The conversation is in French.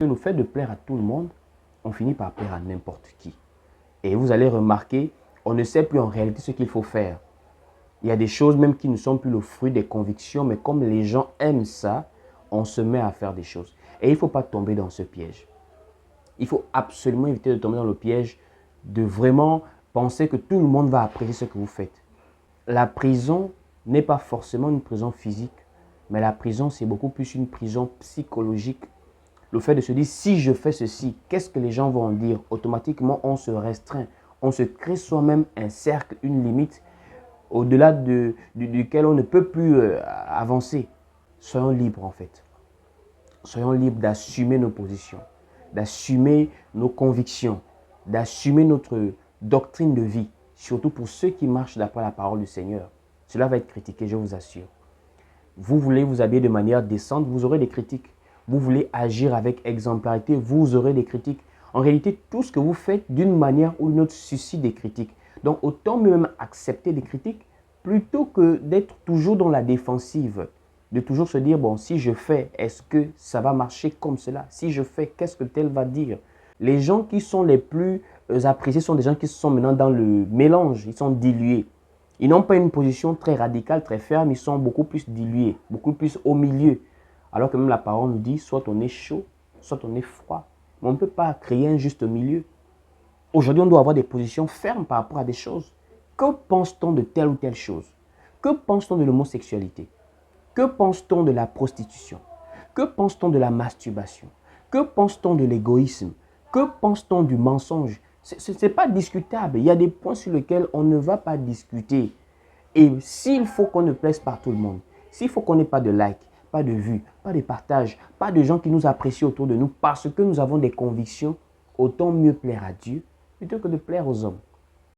Le fait de plaire à tout le monde, on finit par plaire à n'importe qui. Et vous allez remarquer, on ne sait plus en réalité ce qu'il faut faire. Il y a des choses même qui ne sont plus le fruit des convictions, mais comme les gens aiment ça, on se met à faire des choses. Et il ne faut pas tomber dans ce piège. Il faut absolument éviter de tomber dans le piège de vraiment penser que tout le monde va apprécier ce que vous faites. La prison n'est pas forcément une prison physique, mais la prison, c'est beaucoup plus une prison psychologique. Le fait de se dire, si je fais ceci, qu'est-ce que les gens vont en dire? Automatiquement, on se restreint. On se crée soi-même un cercle, une limite, au-delà duquel on ne peut plus avancer. Soyons libres en fait. Soyons libres d'assumer nos positions, d'assumer nos convictions, d'assumer notre doctrine de vie, surtout pour ceux qui marchent d'après la parole du Seigneur. Cela va être critiqué, je vous assure. Vous voulez vous habiller de manière décente, vous aurez des critiques. Vous voulez agir avec exemplarité, vous aurez des critiques. En réalité, tout ce que vous faites d'une manière ou d'une autre suscite des critiques. Donc, autant même accepter des critiques plutôt que d'être toujours dans la défensive. De toujours se dire, bon, si je fais, est-ce que ça va marcher comme cela? Si je fais, qu'est-ce que tel va dire? Les gens qui sont les plus appréciés sont des gens qui sont maintenant dans le mélange, ils sont dilués. Ils n'ont pas une position très radicale, très ferme, ils sont beaucoup plus dilués, beaucoup plus au milieu. Alors que même la parole nous dit, soit on est chaud, soit on est froid. Mais on ne peut pas créer un juste milieu. Aujourd'hui, on doit avoir des positions fermes par rapport à des choses. Que pense-t-on de telle ou telle chose? Que pense-t-on de l'homosexualité? Que pense-t-on de la prostitution? Que pense-t-on de la masturbation? Que pense-t-on de l'égoïsme? Que pense-t-on du mensonge? Ce n'est pas discutable. Il y a des points sur lesquels on ne va pas discuter. Et s'il faut qu'on ne plaise pas tout le monde, s'il faut qu'on n'ait pas de likes, pas de vues, pas de partages, pas de gens qui nous apprécient autour de nous parce que nous avons des convictions, autant mieux plaire à Dieu plutôt que de plaire aux hommes.